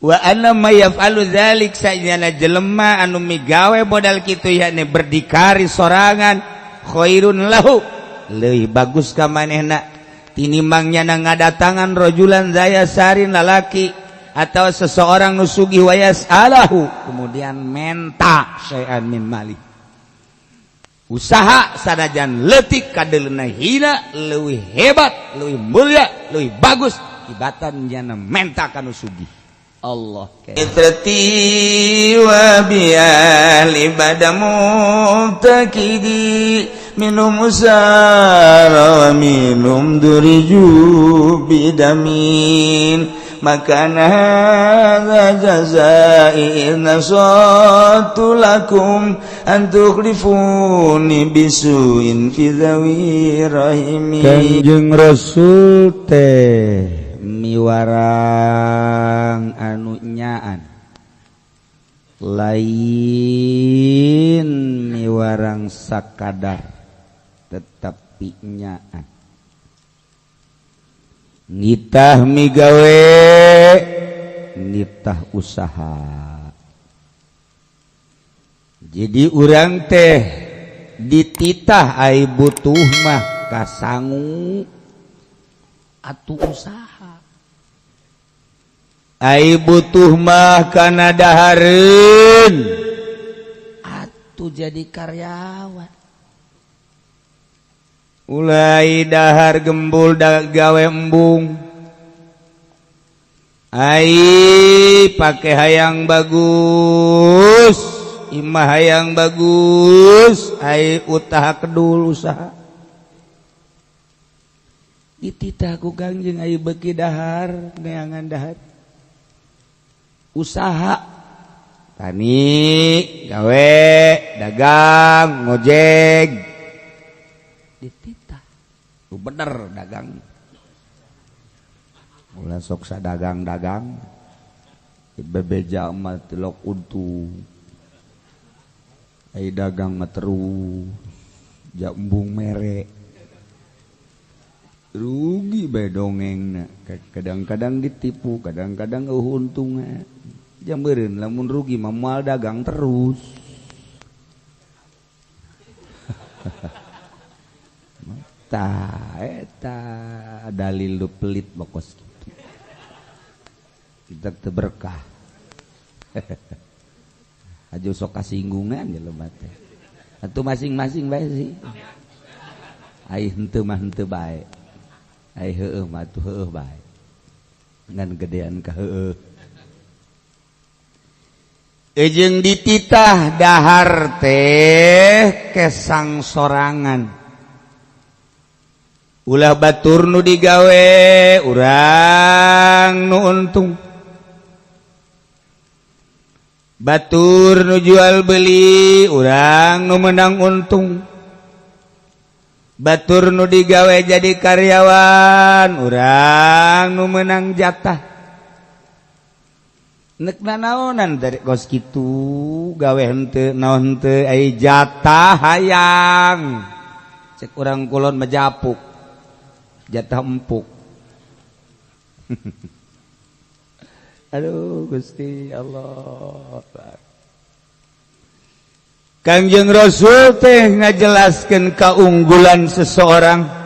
wa anna may yaf'alu dzalik sayyana jelema anu migawe modal kitu yakni berdikari sorangan khairun lahu leuwih bagus ka manehna tinimbangnya ngadatangan rajulan zaya sarin lalaki atau seseorang nu sugih wa yas'alahu kemudian menta syai'an min mali usaha sanajan leutik kadeleuna hina leuwih hebat leuwih mulia leuwih bagus tibatan jana menta kana sugih Allah itrati wa bial ibadamu takidi minum usara wa minum duriju bidamin makana hadza jazai nasatu lakum an tukhlifuni bisuin fi dhawi rahimi Kanjeng Rasul teh miwarang anu nyaan lain miwarang sakadar tetapi nyaan nitah migawe nitah usaha jadi urang teh dititah ai butuh mah kasangu atuh usaha ai butuh mah kana dahareun atuh jadi karyawan ulai dahar gembul gawe embung ai pake hayang bagus imah hayang bagus ai utah kedul usaha dititah ku Kangjeng ai beuki dahar neangan dahar usaha tani gawe dagang ngojek dititah lu bener dagang ulah sok sadagang-dagang bebeja mah tilok untung ai dagang mah terus jambung mere rugi bae dongengna kadang-kadang ditipu kadang-kadang untungna jam beureun lamun rugi mah moal dagang terus eta dalil lu pelit bokos kitu kita teu berkah aja sok kasinggungan jelema teh atuh masing-masing bae sih ai henteu mah henteu bae ai heueuh mah atuh heueuh bae ngan gedean ka heueuh ejeng dititah dahar teh kesang sorangan ulah batur nu digawe urang nu untung batur nu jual beli urang nu menang untung batur nu digawe jadi karyawan urang nu menang jatah nek naonan dari kos kitu gawe henteu naon henteu ai jatah hayang cek urang kulon majapuk jatah empuk aduh Gusti Allah Kangjeng Rasul teh ngajelaskeun kaunggulan seseorang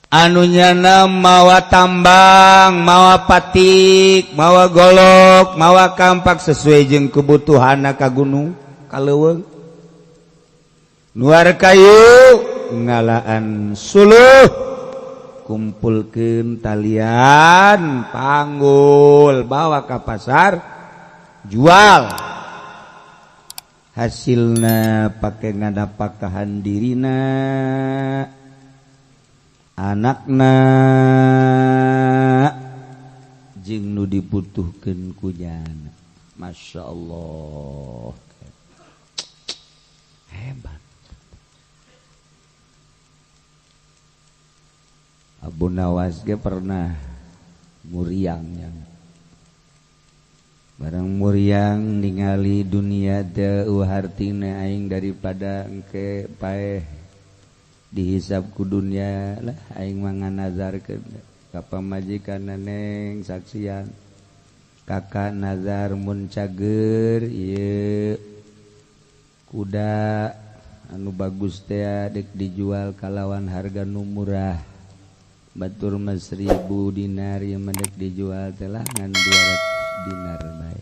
anu nyana mawa tambang mawa patik mawa golok mawa kampak sesuai jeung kebutuhanna ka gunung ka leuweung nuar kayu ngalaan suluh kumpulkeun talian panggul bawa ka pasar jual hasilna pake ngadapakahan dirina anakna jeung nu dibutuhkeun ku jana masyaallah hebat Abu Nawas ge pernah muriang barang muriang ningali dunia teu hartina aing daripada engke paeh dihisab ku dunia lah aing mah nganazarkeun ka pamajikan neng saksian kakak nazar mun cager ieu kuda anu bagus teh dek dijual kalawan harga nu murah batur mah 1000 dinar ieu mah dek dijual teh lah ngan 200 dinar bae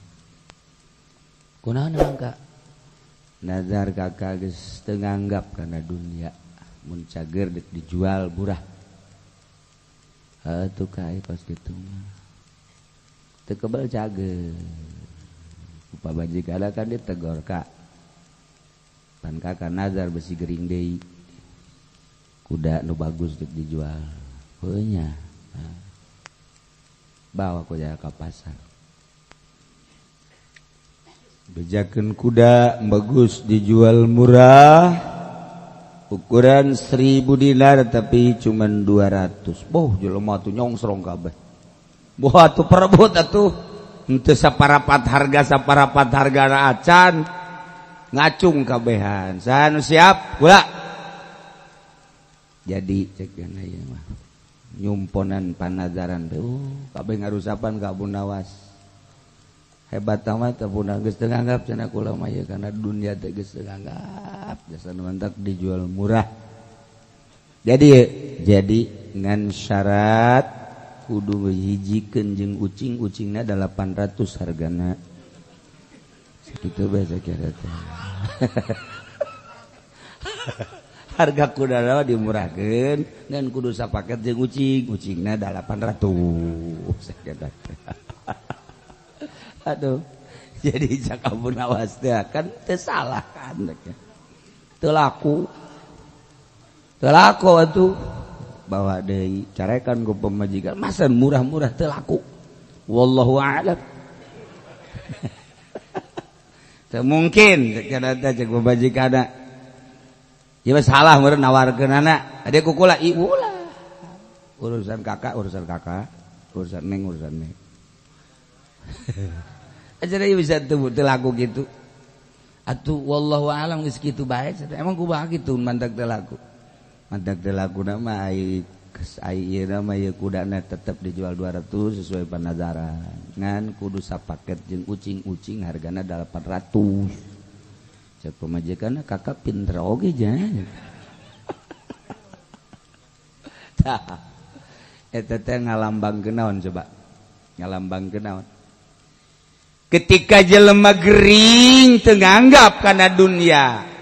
kunaon mangka nazar kakak geus teu nganggap kana dunia mun cager dek dijual murah atuh kae kos kitu mah teu kebal cager upamajikan kan ditegor ka pan kakak nazar besi gering deui kuda nu bagus dek dijual heunya bawa ku jaga ka pasar bejakeun kuda bagus dijual murah ukuran 1000 dinar tapi cuman 200 boh jelema atuh nyongsrong kabeh boh atuh perebut atuh henteu saparapat harga acan ngacung kabehan saha nu siap kula jadi cek ieu mah nyumponan panazaran teh kabeh ngarusapan ka Abu Nawas hebat amat Abu Nawas geus teu nganggap cenah kula mah ye kana dunia teh geus teu nganggap jasa mantak dijual murah jadi ngan syarat kudu hijikeun jeung ucing-ucingna 800 hargana sakitu bae sakira teh harga kuda dimurahkeun ngan kudu sapaket jeung ucingna 800 sakira aduh jadi cak Abu Nawas teh kan teu salah kan teu laku atuh bawa deui carekan ku pamajikan masa murah-murah teu laku wallahu a'lam teu mungkin kana teh cek pamajikanna ieu salah meureun nawarkeunana ade kukula ulah urusan kakak urusan neng aja ieu bisa teu laku gitu atuh wallahu a'lam geus kitu bae emang kumaha kitu mantak teu laku nama ai ieu nama ieu kudana tetep dijual 200 sesuai panazaran ngan kudu sapaket jeung ucing hargana 800 cek pamajikanna kakak pinter oge jan tah eta teh ngalambangkeun naon coba ngalambangkeun naon ketika jelema gering teu nganggap kana dunia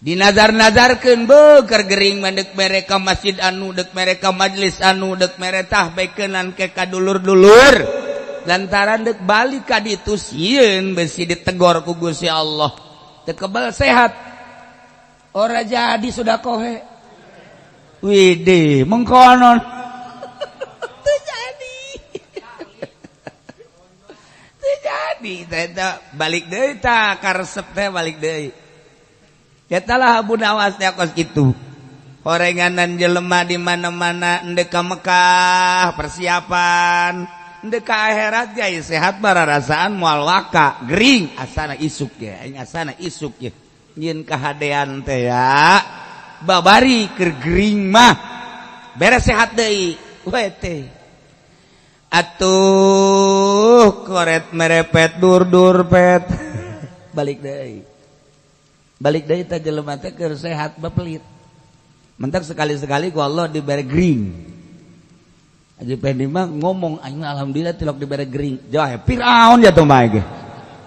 dinazar-nazarkeun beuh keur gering mandek mereka masjid anu dek mereka majlis anu dek meretah baikeunan ke kadulur-dulur lantaran dek balik ka ditu sieun besi ditegor ku Gusti Allah teu kebal sehat ora jadi sudah kohe widih mengkonon teu jadi teu jadi teh balik deui tah ka resep teh balik deui yatalah Abu Nawas teh kos kitu horenganan jelema di mana-mana endek ka Mekah persiapan endek ka akhirat ge sehat bararasaan moal waka gering asana isuk ge aing asana isuk ge nyin kahadean teh ya babari keur gering mah beres sehat deui we teh atuh koret merepet dur pet balik deui teh jelema teh keur sehat bepelit mentak sekali-sekali ku Allah dibere gering Haji Pendi mah ngomong aing alhamdulillah tilok dibere gering jauh Firaun ya tuh mah ge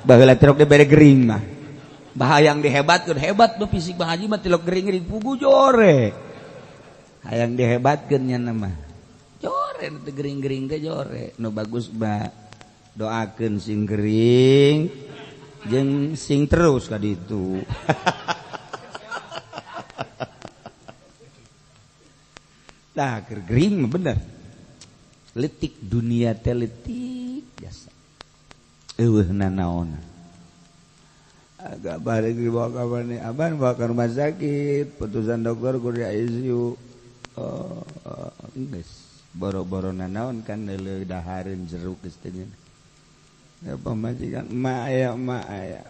baheula tilok dibere gering mah bahayang dihebatkeun hebat beuh fisik Bang Haji mah tilok gering pugu jore hayang dihebatkeun nya mah jore teh gering-gering teh jore nu bagus mah doakeun sing gering jeung sing terus ka ditu nah keur gering mah bener letik dunia teh letik jasa eueuhna naon agak balik dibawa ka mana aban bawa ka rumah sakit putusan dokter kudu di ICU geus boro-borona naon kan leuleuh dahareun jeruk geus teh ya pamajikan mak aya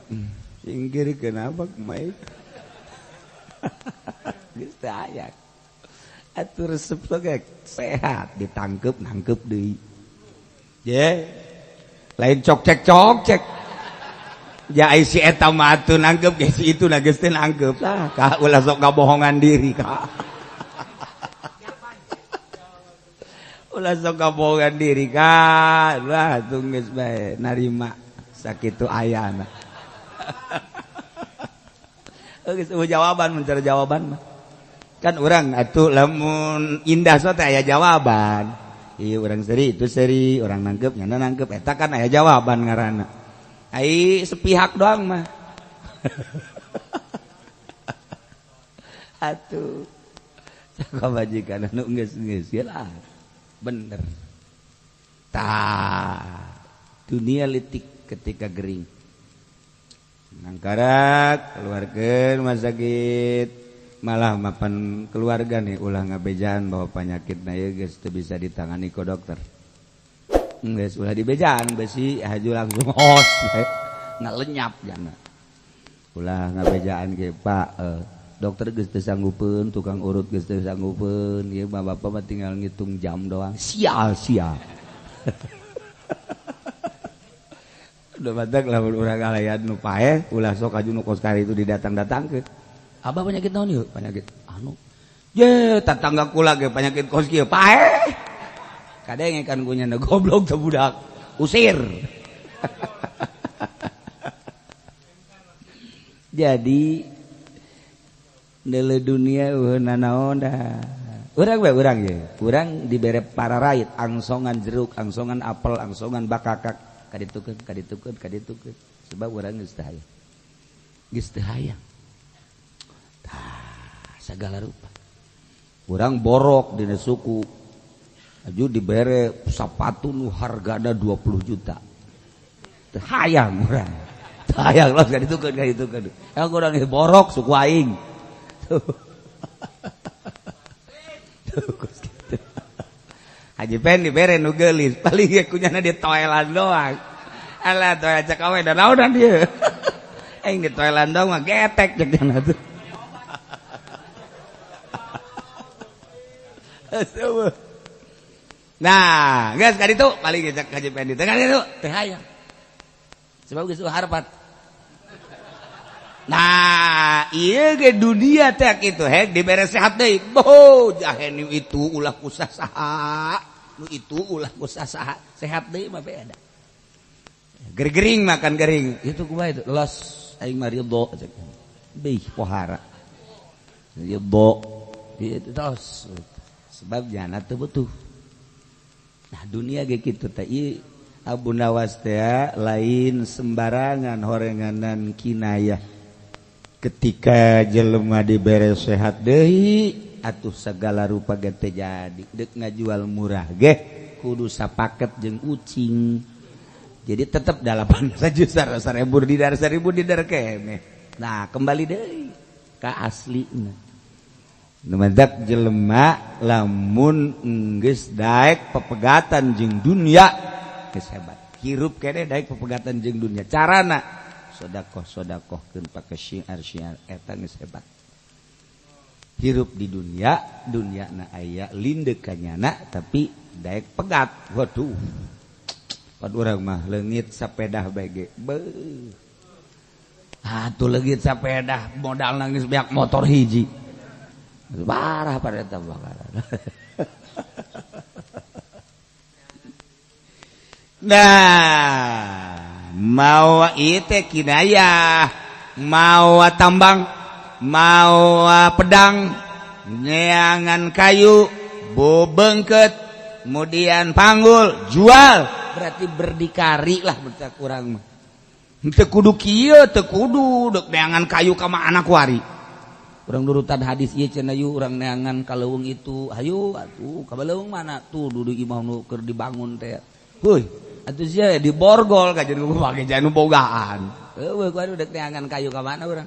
singgir kenapa kemai geus teh aya atuh resep ge sehat ditangkep deui ye lain cok cek ya si eta mah atuh nangkep ge si itu na geus teu nangkep lah ka ulah sok kabohongan diri ka ulah sok kabohongan diri ka lah atuh geus bae narima sakitu ayana geus jawaban mencari jawaban mah kan urang atuh lamun indah so teh aya jawaban ieu urang seri itu seri urang nangkep nyana nangkep eta kan aya jawaban ngaranna ai sepihak doang mah atuh caka majikan anu geus lah bener tah dunia litik ketika gering nangkarat keluarkeun rumah sakit malah mapan keluarga nih ulah ngabejaan bahwa penyakitna ieu geus teu bisa ditangani ku dokter geus ulah dibejaan besi haju langsung hos ngalenyap jana ulah ngabejaan ge Pak dokter geus teu sanggupeun tukang urut geus teu sanggupeun ieu mah bapak mah tinggal ngitung jam doang sial udah batak lamun urang alayan nu paeh ulah sok aju nu kos kari itu didatang-datangkeun abah penyakit naon ieu penyakit anu ye tatangga kula ge penyakit kos kieu paeh kadengekan ku nya goblok teh budak usir jadi deuleu dunia eueuh nanaon dah urang bae urang ye urang dibere para raid angsongan jeruk angsongan apel angsongan bakakak kaditukeun sebab urang geus teu hayang tah sagala rupa urang borok dina suku aju dibere sapatu nu hargana 20 juta teu hayang urang teu hayang los kaditukeun yang urang geus borok suku aing tuh Haji Pen dibere nu geulis paling ge kunyana di toilan doang alah toel cek awe da naonan dieu aing di toilan doang mah getek cek cenah tuh nah geus ka ditu paling ge cek Haji Pen di tengah ditu teh hayang sebab geus harapan nah ieu ge dunia teh kitu hek dibere sehat deui boh jahe nu itu ulah kusaha nu itu ulah kusaha sehat deui mah beda gering makan gering itu kumaha itu los aing mah ridho beuh pohara ridho itu terus sebab jana teu butuh nah dunia ge kitu teh ieu Abu Nawas teh lain sembarangan horenganan kinayah ketika jelema dibere sehat deui atuh segala rupa ge teh jadi deuk ngajual murah ge kudu sapaket jeung ucing jadi tetep 8 juta 1.000 didar keneh nah kembali deui ka aslina nu madak jelema lamun geus daek pepegatan jeung dunia geus hebat hirup keneh daek pepegatan jeung dunia carana sodakoh-sodakohkeun pake syiar-syiar eta geus hebat. Hirup di dunyana aya lindeu ka nyana tapi daek pegat. Waduh. Pan urang mah leungit sapedah bae ge. Beuh. Atuh leungit sapedah modal nangis beak motor hiji. Parah pada eta bakaran. Nah mau itu kinayah mau tambang mau pedang nyeangan kayu bobengket kemudian panggul jual berarti berdikari lah berarti kurang mah teu kudu kieu teu kudu dek neangan kayu ka anak wari urang nurutan hadis ieu cenah yu urang neangan ka leuweung itu hayu atuh ka leuweung mana tuh dudu imah nu keur dibangun teh heuy atuh sia di borgol kajeun ku pake janu bogaan. Eueuh ku anu dek neangan kayu ka mana urang.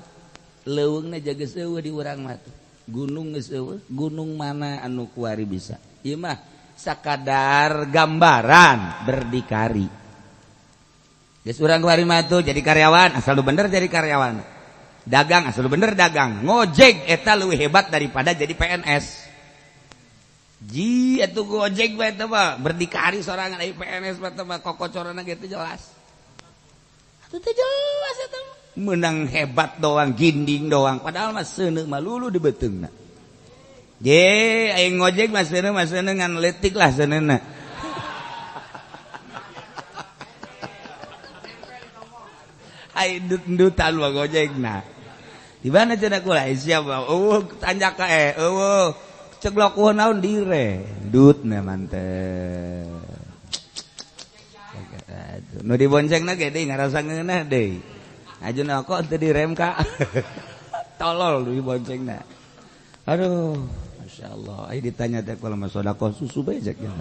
Leuweungna jaga eueuh di urang mah tuh. Gunung geus eueuh, gunung mana anu kuari bisa. Ieu mah sakadar gambaran berdikari. Geus urang kuari mah tuh jadi karyawan, asal lu bener jadi karyawan. Dagang asal lu bener dagang. Ngojek eta leuwih hebat daripada jadi PNS. ji atuh Gojek bae teh mah berdikari sorangan ai PNS mah teh mah kokocorana gitu jelas. Atuh teh jelas eta mah. Menang hebat doang, ginding doang, padahal mah seuneu mah lulu di beuteungna. Je, aing ngojek mah seuneu ngan leutik lah seuneuna. Ai dut-dutan mah Gojekna. Di mana cenah kula siapa? Tanjak ka ceglok eueuh naon dire. Dutna mantep. Nu diboncengna ge deui ngarasa ngeunah deui. Ajeuna kok teu direm ka. Tolol nu diboncengna. Aduh, masyaallah. Ai ditanya teh kalau mah sedekah susu bae cek ya.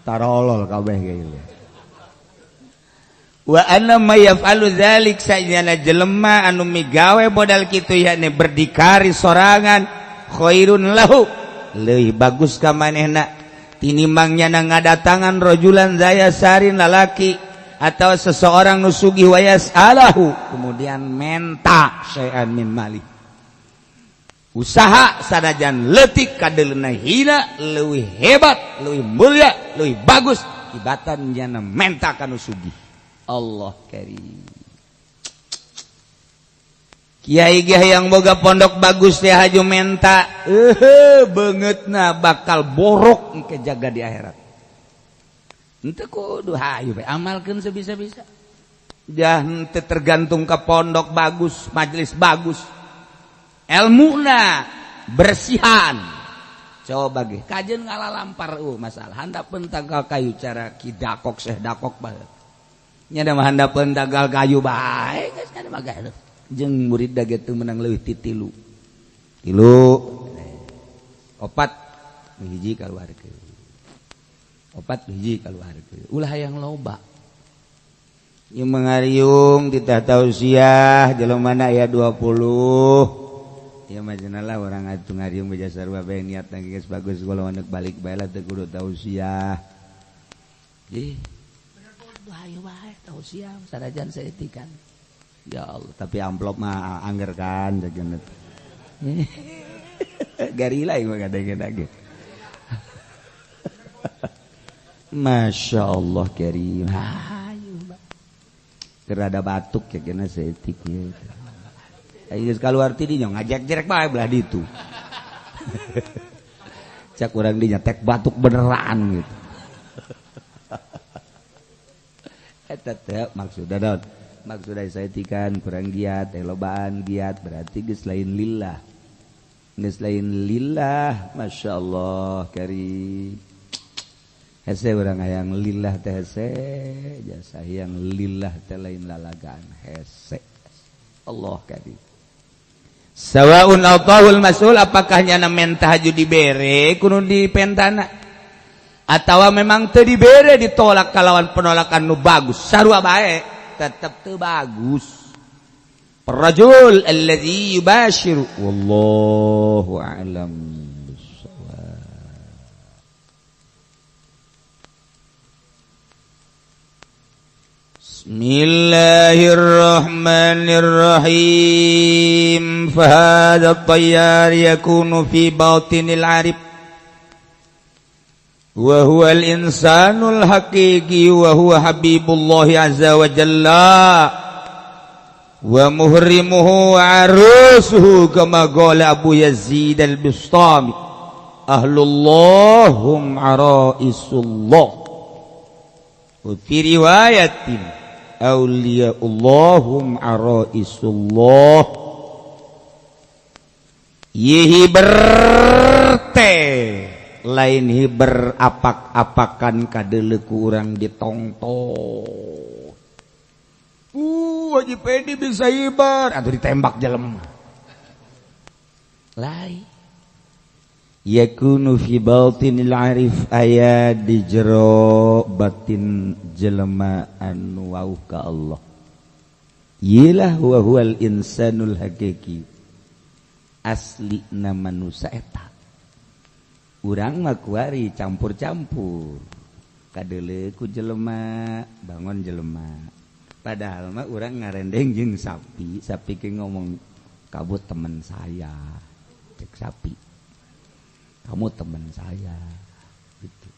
Tarolol kabeh ge ieu. Wa anna may yaf'alu dzalik sayyana jelema anu migawe modal kitu yakni berdikari sorangan khairun lahu leuwih bagus ka manehna tinimbangnya ngadatangan rajulan zaya sarin lalaki atau seseorang nu sugih wa yas'alahu kemudian menta syai'an min mali usaha sanajan leutik kadeleuna hina leuwih hebat leuwih mulia leuwih bagus tibatan jana menta kana sugih. Allah karim. Kiai-kiai yang boga pondok bagus teh haju menta, beungeutna bakal borok engke jaga di akhirat. Henteu kudu hayu bae amalkeun sabisa-bisa. Dah henteu tergantung ka pondok bagus, majelis bagus. Ilmuna bersihan. Coba ge, kajeun ngalalampar masalah handapeun tanggal kayu cara Ki Dakok Syekh Dakok bae. Nya mah handapeun dagal kayu bae geus kana mah gaeuh. Jeung murid da ge teu menang leuwih ti 3. 3. 4 hiji kaluarkeun. 4 hiji kaluarkeun. Ulah hayang loba. Ieu mangariung titah tausiah jelemana aya 20. Ya mah cenah urang atuh ngariung beja sarua bae niatna geus bagus kula anak balik bae lah teu kudu tausiah. Ayo bae tausiah sanajan saeutik kan. Ya Allah, tapi amplop mah angger kan jageuna. Garila mah kadang-kadang ge. Masyaallah karim. Hayu Mbak. Kerada batuk ya kena saeutik ieu. Ai geus kaluar ti dinya ngajak-jerek bae belah ditu. Cak urang dinya tek batuk beneran gitu. Eta teh maksudna naon? Maksudna saeutik kurang giat, lobaan giat berarti geus lain lillah. Geus lain lillah, masyaallah karim. Hese urang hayang lillah teh hese, jasa hayang lillah teh lain lalagaan hese. Allah karim. Sawaun autahul mas'ul apakah nyana mentah haju dibere kudu dipentana? Atawa memang teu dibere ditolak kalawan penolakan nu bagus sarua bae tetep teu bagus. Rajul alladzi yubashiru wallahu a'lam bissawab. Bismillahirrahmanirrahim. Fahadha at-tayyar yakunu fi batinil 'arif wa huwa al-insanul haqiqi wa huwa habibullah azza wa jalla wa muhrimuhu wa arusuhu kama qala Abu Yazid al-Bustami ahlullahum araisullah wa fi riwayatin awliyaullahum araisullah yihi berte lain hiber apak-apakan kadeleku urang ditongtong. Haji Pedi bisa hiber atau ditembak jelema. Lain. Yakunu fi batinil arif aya di jero batin jelema anu wauh ka Allah. Yilah wa huwal insanul haqiqi. Asli na manusia eta. Urang mah kuari campur-campur kadele ku jelema bangun jelema padahal mah urang ngarendeng jeung sapi ke ngomong kabut teman saya cek sapi kamu teman saya gitu.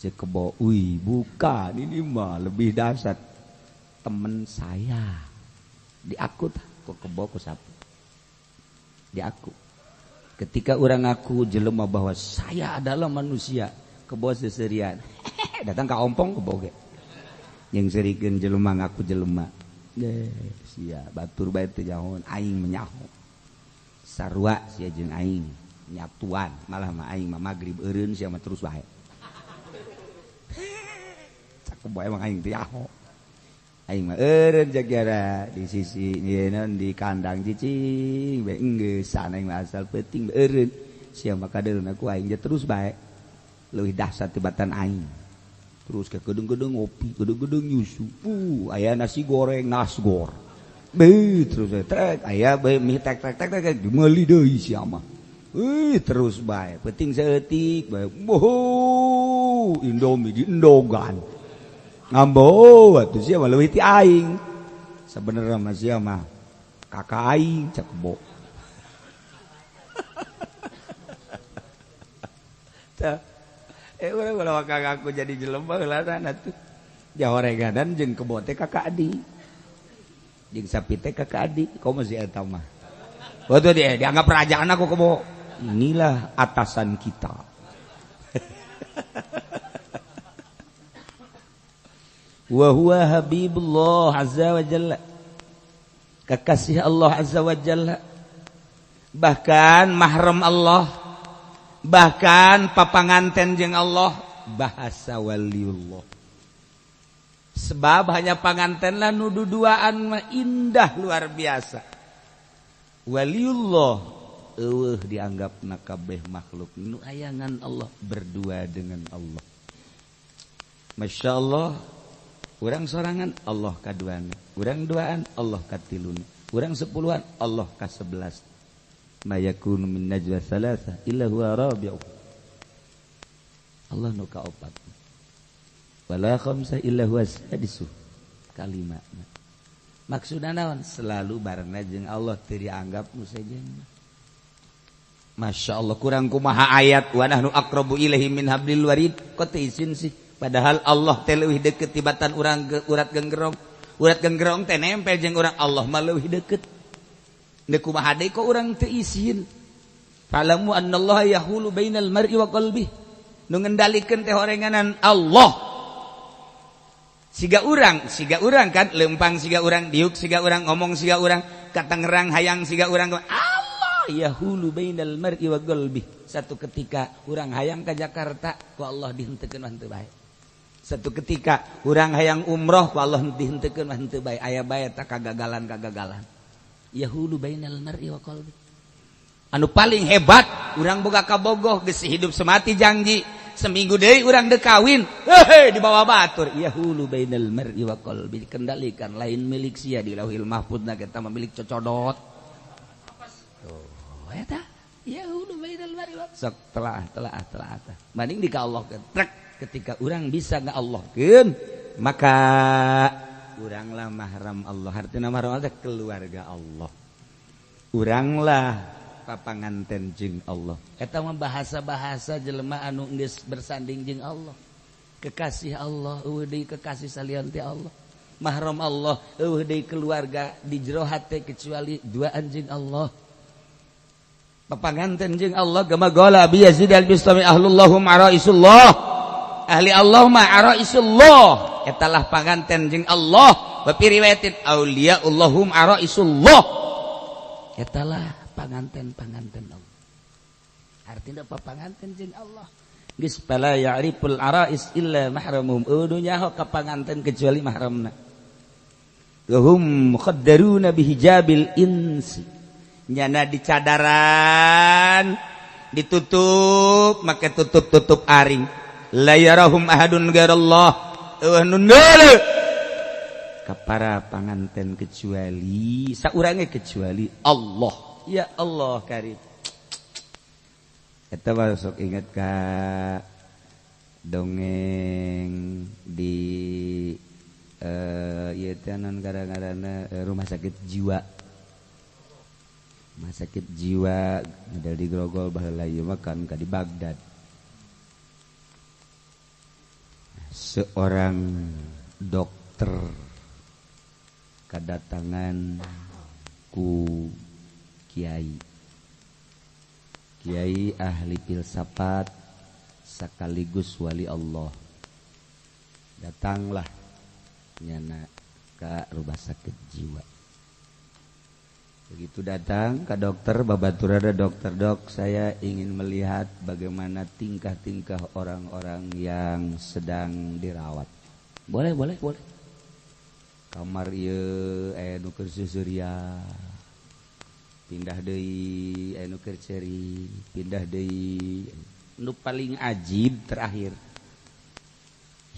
Cek kebo, wih bukan, ini mah lebih dahsyat, teman saya di aku kok kebo ku sapu di aku. Ketika orang aku jelema bahwa saya adalah manusia, kebo seserian datang ke ompong kebo ge yang serikeun jelema ngaku jelema sia batur bae teu jahon aing menyaho sarua sia jeung aing nyatuan malah mah aing mah magrib eureun sia mah terus bae kebo emang aing teu yaho aing mah eureun jagara di sisi nyeun di kandang cicing bae geus sana aing mah asal penting eureun sia mah kadeun aku aing je terus bae leuwih dahsyat tibatan aing terus ke gedung-gedung ngopi gedung-gedung nyusu aya nasi goreng nasgor be terus trek aya bae mie tek meuli deui sia mah terus bae penting saeutik bae Indomie di endogan ngambo atuh sia mah leuwih ti aing sabenerna mah sia mah kakak aing cak kebo urang kalau kakakku jadi jelema heula atuh jahoregadan jeung kebo teh kakak adik jeung sapi teh kakak adik komo si eta mah betul dia dianggap kerajaan aku kebo inilah atasan kita wa huwa habibullah azza wa jalla kekasih Allah azza wa jalla bahkan mahram Allah bahkan papanganten jeung Allah bahasa waliullah sebab hanya panganten lah nu duduaan mah indah luar biasa waliullah eueuh dianggapna kabeh makhluk nu ayangan Allah berdua dengan Allah Masya Allah urang sorangan Allah kaduana urang duaan Allah katiluna urang sepuluhan Allah ka11 ma yakunu min najwa thalatha illa huwa rabi'u Allah nu kaopat wala khamsa illa huwa sadisu kalimatna maksudna naon selalu barengna jeung Allah teu dianggap nu sejen Masya Allah kurang kumaha ayat wa nahnu aqrabu ilaihi min hablil warid kok teu isin sih padahal Allah teh leuwih deukeut tibatan urang urat genggerong teh nempel jeung urang Allah mah leuwih deukeut da kumaha deui kok urang teu isin fa'lamu annallaha yahulu bainal mar'i wa qalbi nu ngendalikeun teh horenganan Allah siga urang kan leumpang siga urang diuk siga urang ngomong siga urang katangerang hayang siga urang Allah yahulu bainal mar'i wa qalbi satu ketika urang hayang ka Jakarta ku Allah dihenteukeun henteu bae satu ketika urang hayang umroh ku Allah dihenteukeun henteu bae aya bae tak kagagalan yahulu bainal mar'i wa qalbi anu paling hebat urang boga kabogoh geus hidup semati janji seminggu deui urang deuk kawin di bawah batur yahulu bainal mar'i wa qalbi dikendalikan lain milik sia di lauhil mahfuzna kita milik cocodot eta yahulu bainal mar'i wa sok telah mending di ka Allah trek ketika urang bisa ngallahkeun maka uranglah mahram Allah artinya mahram Allah keluarga Allah uranglah papanganten jeung Allah eta mah bahasa-bahasa jelema anu geus bersanding jeung Allah kekasih Allah eueuh deui kekasih salian ti Allah mahram Allah eueuh deui keluarga di jero hate kecuali duaan jeung Allah papanganten jeung Allah gama gola bi Yazid al-Bistami ahlullahum araisullah ahli Allah ma araisullah etalah panganten jeung Allah bapi riwayatin auliaullahum araisullah etalah panganten Allah artinya apa panganten jeung Allah geus pala ya'riful arais illa mahramuhum udunya ho ka panganten kecuali mahramna hum muqaddaruna bihijabil insi nyana dicadaran ditutup make tutup aring la yarahum ahadun ghairallah nundele ka para panganten kecuali saurange kecuali Allah ya Allah karim eta sok inget ka dongeng di ieu teh non gara-garana rumah sakit jiwa sakit jiwa model di Grogol baheula ieu mah kan ka di Baghdad. Seorang dokter kedatangan ku kiai ahli filsafat sekaligus wali Allah. Datanglah nyana ke rumah sakit jiwa. Begitu datang ke dokter, babaturana dokter, dok, saya ingin melihat bagaimana tingkah-tingkah orang-orang yang sedang dirawat. Boleh. Kamar ieu aya nu keur susurya. Pindah deui aya nu keur ceri, pindah deui. Nu paling ajib terakhir.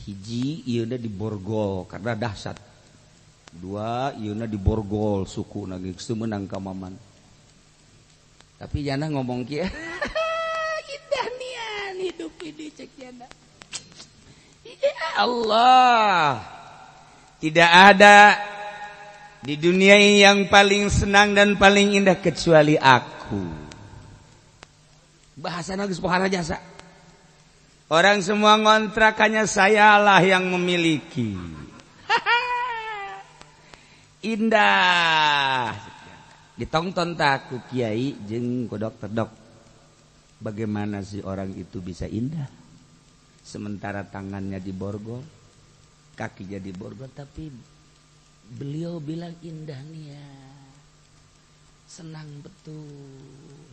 Hiji ieuna di borgol karena dahsyat. Dua ieuna di borgol suku nage semenang ka maman. Tapi jana ngomong kieu indah nian hidup ini cek jana. Ya Allah, tidak ada di dunia ini yang paling senang dan paling indah kecuali aku. Bahasana geus pohara jasa. Orang semua ngontrakannya sayalah yang memiliki. Indah. Ditongton tak ku kiai jeung ku dokter, dok. Bagaimana sih orang itu bisa indah? Sementara tangannya di borgol, kakinya di borgol, tapi beliau bilang indah nih ya. Senang betul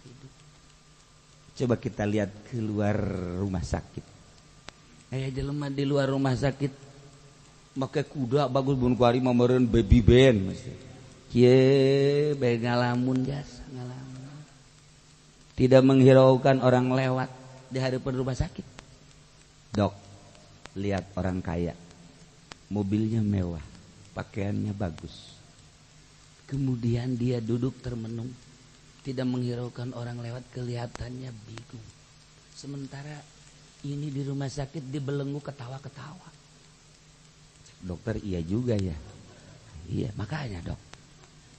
hidup. Coba kita lihat keluar rumah sakit. Jelema di luar rumah sakit make kuda bagus bun kuari mameureun baby band mesti. Kieu bae ngalamun jasa ngalamun. Tidak menghiraukan orang lewat di hadapan rumah sakit. Dok, lihat orang kaya. Mobilnya mewah, pakaiannya bagus. Kemudian dia duduk termenung, tidak menghiraukan orang lewat, kelihatannya bingung. Sementara ini di rumah sakit dibelenggu ketawa-ketawa. Dokter, iya juga ya. Iya, makanya dok.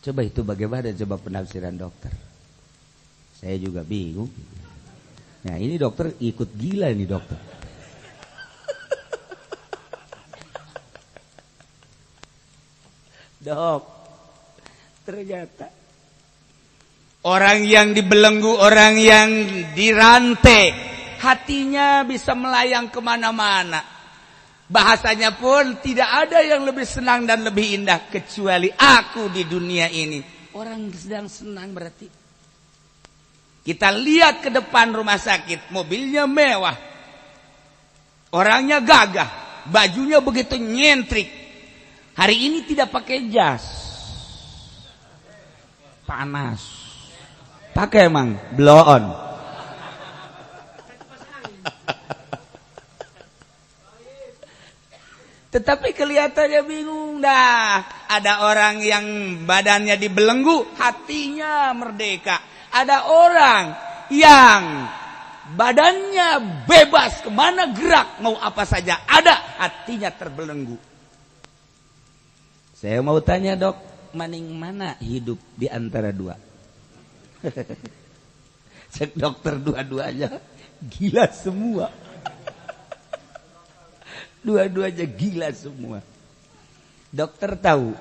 Coba itu bagaimana coba penafsiran dokter. Saya juga bingung. Nah ini dokter ikut gila ini dokter. Dok, ternyata orang yang dibelenggu, orang yang dirantai, hatinya bisa melayang kemana-mana. Bahasanya pun tidak ada yang lebih senang dan lebih indah kecuali aku di dunia ini. Orang sedang senang berarti. Kita lihat ke depan rumah sakit, mobilnya mewah, orangnya gagah, bajunya begitu nyentrik. Hari ini tidak pakai jas, panas. Pakai emang blow on. Tetapi kelihatannya bingung dah. Ada orang yang badannya dibelenggu, hatinya merdeka. Ada orang yang badannya bebas, kemana gerak, mau apa saja ada, hatinya terbelenggu. Saya mau tanya dok, maning mana hidup di antara dua? Cek dokter dua-duanya gila semua. Dua-duanya gila semua. Dokter tahu,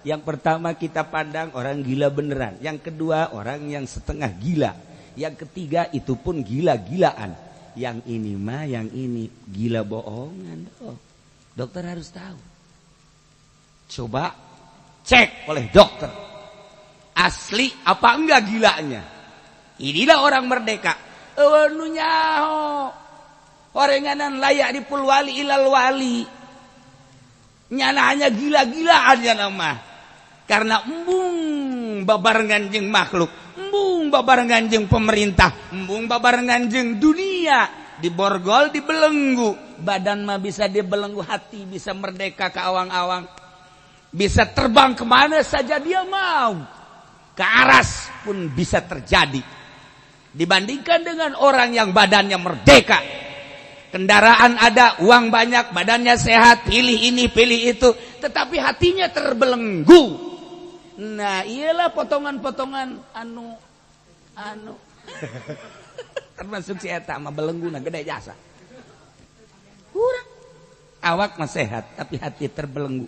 yang pertama kita pandang orang gila beneran, yang kedua orang yang setengah gila, yang ketiga itu pun gila-gilaan, yang ini mah yang ini gila bohongan. Dokter harus tahu. Coba cek oleh dokter, asli apa enggak gilanya. Inilah orang merdeka. Orenganan layak dipulwali ilal wali. Nyana hanya gila-gilaan ya nama. Karena embung babarengan jeung makhluk, embung babarengan jeung pemerintah, embung babarengan jeung dunia. Diborgol, dibelenggu. Badan mah bisa dibelenggu, hati bisa merdeka ke awang-awang. Bisa terbang kemana saja dia mau. Ke aras pun bisa terjadi. Dibandingkan dengan orang yang badannya merdeka. Kendaraan ada, uang banyak, badannya sehat, pilih ini, pilih itu. Tetapi hatinya terbelenggu. Nah iyalah potongan-potongan anu anu termasuk si eta mah belengguna gede jasa. Urang awak mah sehat tapi hati terbelenggu.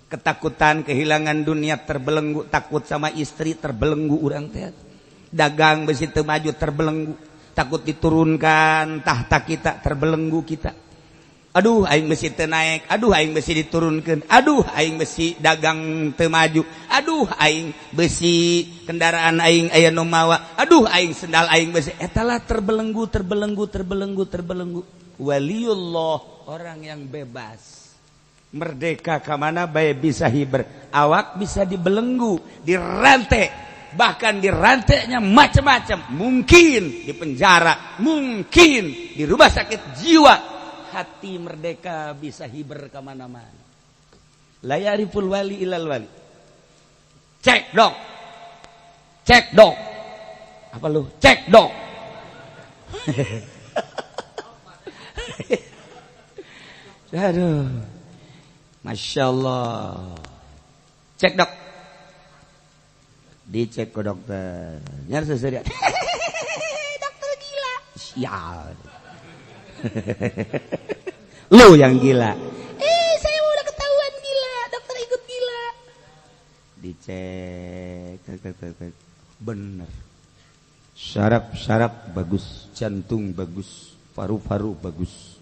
Ketakutan kehilangan dunia terbelenggu, takut sama istri terbelenggu urang teh. Dagang besi teu maju terbelenggu, takut diturunkan tahta kita terbelenggu kita. Aduh aing besi teu naik, aduh aing besi diturunkeun, aduh aing besi dagang teu maju, aduh aing besi kendaraan aing aya nu mawa, aduh aing sendal aing besi etalah terbelenggu. Waliullah orang yang bebas, merdeka kemana bae bisa hiber, awak bisa dibelenggu, dirantai, bahkan dirantainya macam-macam, mungkin di penjara, mungkin di rumah sakit jiwa. Hati merdeka bisa hiber kemana-mana. La yariful wali ilal wali. Cek dong, apa lu cek dong. Aduh, masya Allah. Cek dok, dicek ke dokter. Nyar sesuai. Dokter gila. Sial. Lu yang gila. Saya udah ketahuan gila. Dokter ikut gila. Dicek, bener. Saraf bagus, jantung bagus, paru-paru bagus.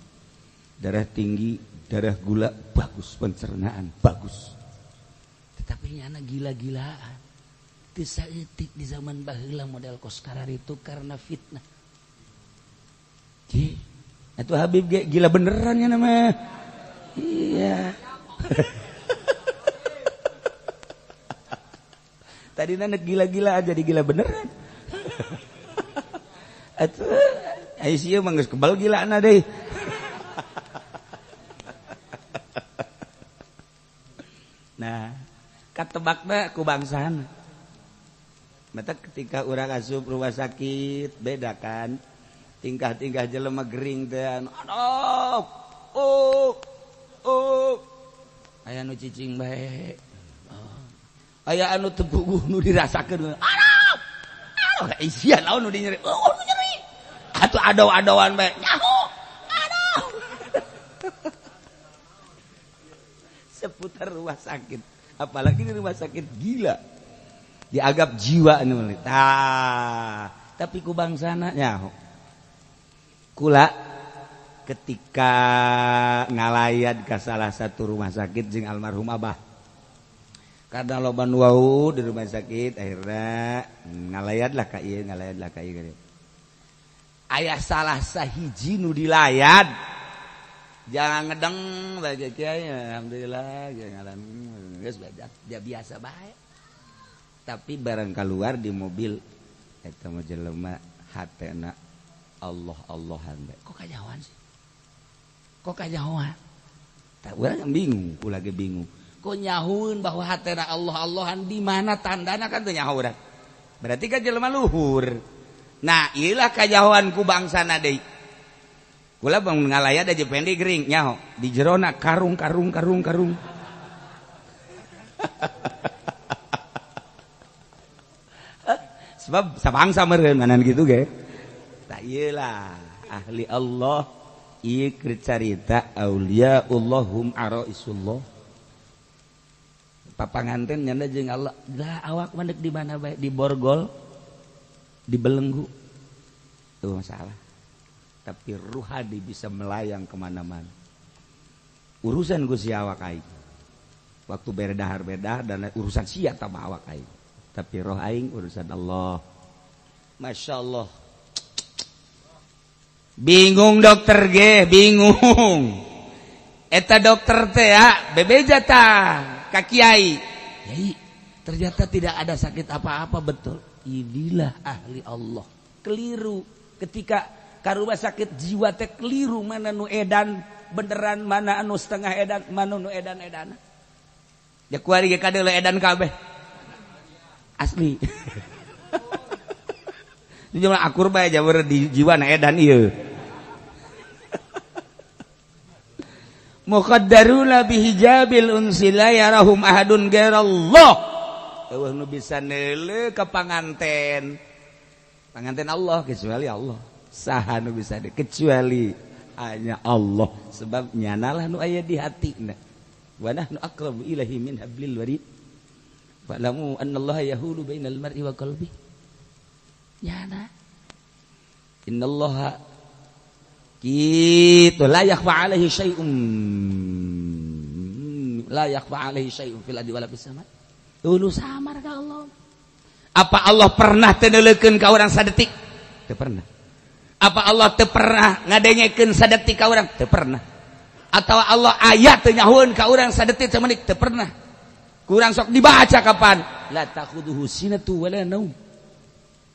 Darah tinggi, darah gula bagus, pencernaan bagus. Tetapi nyana gila-gilaan. Tisaeutik di zaman baheula model koskarar itu karena fitnah. Itu Habib gila beneran ya nama. Iya. Tadi anak gila-gila aja di gila beneran. Atuh Aisyah mah geus kebal gilaana deui. Nah, katebakna ku bangsana. Mata ketika urang asup rumah sakit beda kan. Tingkah-tingkah jelema gering teh aduh. Aya nu cicing bae. Aya anu teu puguh nu dirasakeun. Aduh. Sia naon nu nyeri. Nu nyeri. Atuh ado-adoan bae. Nyaho. Aduh. Seputar rumah sakit, apalagi di rumah sakit gila, dianggap jiwa anu tapi ku bangsana nyaho. Kula ketika ngalayat ke salah satu rumah sakit jeung almarhum Abah, karena loba nu wau di rumah sakit akhirnya ngalayatlah ka ieu aya salah sahiji nu dilayat. Jangan ngedeng baca kiai, alhamdulillah, jangan geus dia biasa bae. Tapi barang keluar di mobil eta mah jelema hatena Allah-Allahan bae. Kok kajawan sih? Kok kajawan? Tah urang bingung, ku lagi bingung. Kok nyahueun bahwa hatena Allah-Allahan di mana tandana kan teu nyaho urang. Berarti kan jelema luhur. Nah, ieulah kajawan ku bangsana deui. Kula bang ngalayat aja pendek gering nyaho di jerona karung. Sebab sabangsa meureun manan gitu ge. Tak iyalah ahli Allah ieu keur carita auliaullahum araisullah. Papanganten nyanda jeung Allah. Da awak mandek di mana bae? Di borgol, di belenggu. Tuh masalah. Tapi ruhani bisa melayang kemana-mana. Urusan Gusti awak aing. Waktu beredahar dan urusan sia tambah awak aing. Tapi roh aing urusan Allah. Masya Allah. Bingung dokter ge, bingung. Eta dokter teh ya, bebeja tah ka kiai. Yai, ternyata tidak ada sakit apa-apa betul. Inilah ahli Allah. Keliru ketika ka rumah sakit jiwa teh keliru mana nu edan beneran, mana anu setengah edan, mana nu edan-edan. Ya kuari ge kadeule edan kabeh. Asli. Di zaman akur bae jawer di jiwa na edan ieu. Muqaddaruna bihijabil unsila yarahum ahadun ghairallah. Eueuh nu bisa neuleuh ka panganten. Panganten Allah kecuali Allah. Saha nu bisa kecuali hanya Allah. Sebab nyanalah nu aya di hatina. Wa nahnu aqrabu ilaihi min hablil warid. Fa'lamu annallaha yahulu bainal mar'i wa qalbi. Nyana. Innallaha kitu la yakhfa 'alaihi syai'un. La yakhfa 'alaihi syai'un fil ardi wala fis sama'. Dulu samar ka Allah. Apa Allah pernah teu neuleukeun ka urang sadetik? Teu pernah. Apa Allah teu pernah ngadengekeun sadetik ka urang? Teu pernah. Atau Allah aya teu nyahoeun ka urang sadetik samenik? Teu pernah. Kurang sok dibaca kapan? La takhuduhu sinatu wala naum.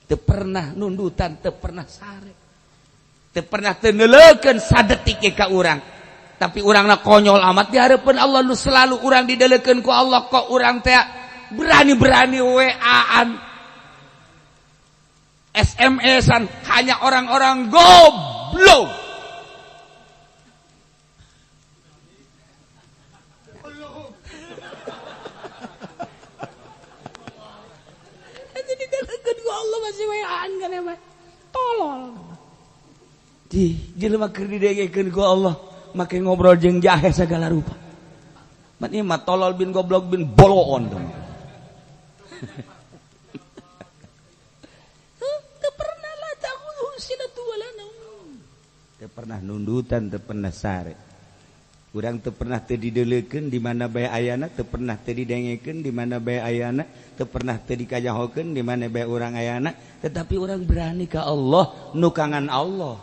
Teu pernah nundutan, teu pernah sare. Teu pernah teu neuleukeun sadetik ka urang. Tapi urangna konyol amat di hareupeun Allah nu selalu urang dideleukeun ku Allah kok urang teh berani-berani WA-an SMS-an hanya orang-orang goblok. Jadi dideleukeun ku Allah masih WA-an kan emang tolol. Di jelema keur didengekeun ku Allah make ngobrol jeung jahe segala rupa. Man ieu mah tolol bin goblok bin boloon tuh. Teu pernah lah tahu sinatu wala naum. Teu pernah nundutan, teu pernah sare. Urang teu pernah teu dideuleukeun di mana bae ayana, teu pernah teu didengekeun di mana bae ayana, teu pernah teu dikajahokeun di mana bae urang ayana, tetapi urang berani ka Allah, nu kangen Allah.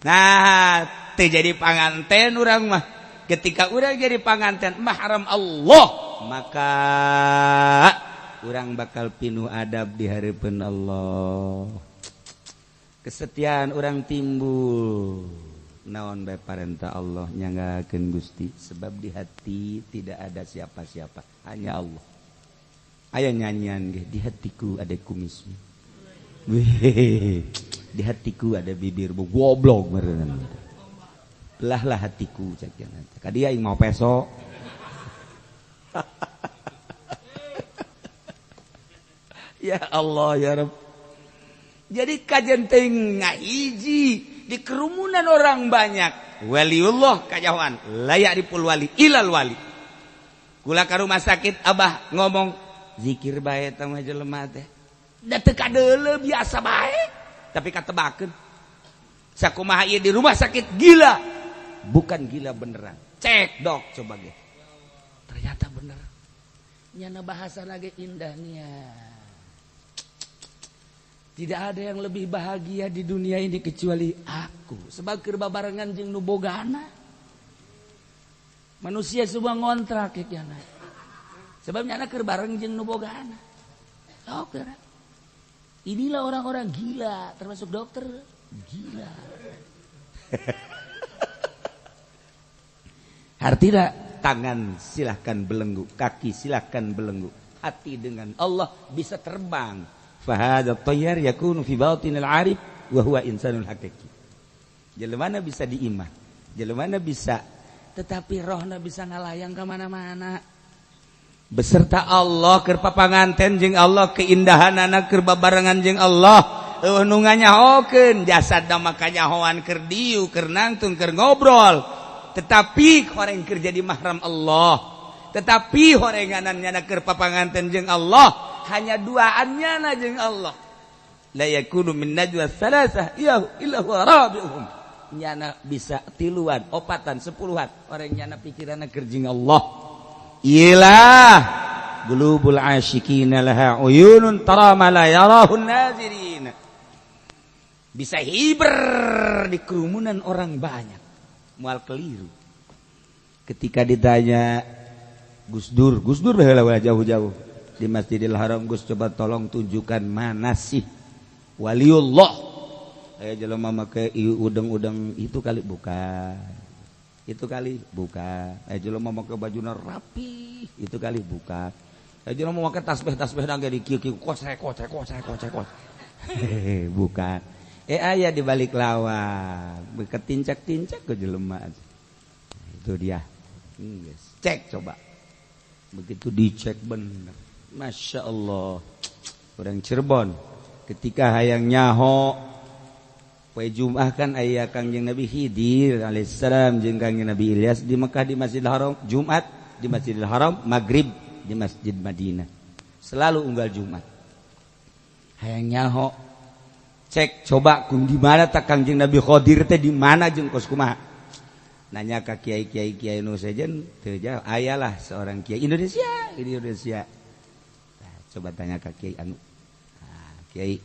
Nah, teu jadi panganten urang mah. Ketika urang jadi panganten mahram Allah, maka urang bakal pinuh adab di hareupeun Allah. Kesetiaan urang timbul. Naon bae parentah Allah nyanggakeun Gusti, sebab di hati tidak ada siapa-siapa, hanya Allah. Aya nyanyian ge, di hatiku ada kumismu. Weh, di hatiku ada bibirmu goblok meureun. Belah hatiku cek jangan. Kadia yang mau peso. Ya Allah ya Rabb. Jadi kajian teh ngahiji di kerumunan orang banyak. Waliullah kajauhan, layak dipul wali ilal wali. Kula ka rumah sakit abah ngomong zikir bae eta mah jelema teh. Da teu kadeuleu biasa bae, tapi katebakeun. Sakumaha ieu di rumah sakit gila. Bukan gila beneran. Cek dok coba ge. Ternyata bener. Nyana bahasa lagi indahnya. Tidak ada yang lebih bahagia di dunia ini kecuali aku. Sebab keur babarengan jeung nu bogana. Manusia semua ngontrak ya nyana. Sebab nyana keur bareng jeung nu bogana. Dokter. Inilah orang-orang gila, termasuk dokter. Gila. Artinya tangan silahkan belenggu, kaki silahkan belenggu, hati dengan Allah bisa terbang. Fahadha tayyar yakunu fi batinil arif wa huwa insanul haqiqi. Jelema bisa diimah, jelema bisa, tetapi rohna bisa ngalayang ka mana-mana. Beserta Allah keur papanganten jeung Allah, keindahanana keur babarengan jeung Allah. Eueuh nu nganyahokeun jasadna mah kanyahoan keur diu, keur nangtung, keur ngobrol. Tetapi horeng keur jadi mahram Allah. Tetapi horenganannya keur papanganten jeung Allah, hanya duaannya na jeung Allah. La yakunu min najwa salasah illa huwa rabi'uhum. Nyana bisa tiluan, opatan, sepuluhan. Orang nyana pikiranna keur jeung Allah. Ilah qulubul asyikin laha uyunun tara ma la yarahun nazirin. Bisa hiber di kerumunan orang banyak. Mual keliru. Ketika ditanya Gus Dur baheula jauh-jauh di Masjidil Haram, Gus coba tolong tunjukkan mana sih waliullah. Jelema make udeng-udeng itu kali bukan. Itu kali bukan. Jelema make bajuna rapi, itu kali bukan. Jelema make tasbih nangge di kieu-kieu kocek. Bukan. Aya di balik lawan, ketincak-tincak ke jelema. Itu dia. Cek coba. Begitu dicek bener. Masya Allah. Orang Cirebon ketika hayang nyaho poe Jumat kan aya Kangjeng Nabi Khidir alaihissalam jeung Kangjeng Nabi Ilyas di Mekah di Masjidil Haram, Jumat di Masjidil Haram, maghrib di Masjid Madinah. Selalu unggal Jumat. Hayang nyaho cek coba kun di mana tak Kangjeng Nabi Khidir teh di mana jeung kos kumaha. Nanya ke kiai nu sejen teu jauh ayalah seorang kiai Indonesia. Nah, coba tanya ke kiai anu. Nah, kiai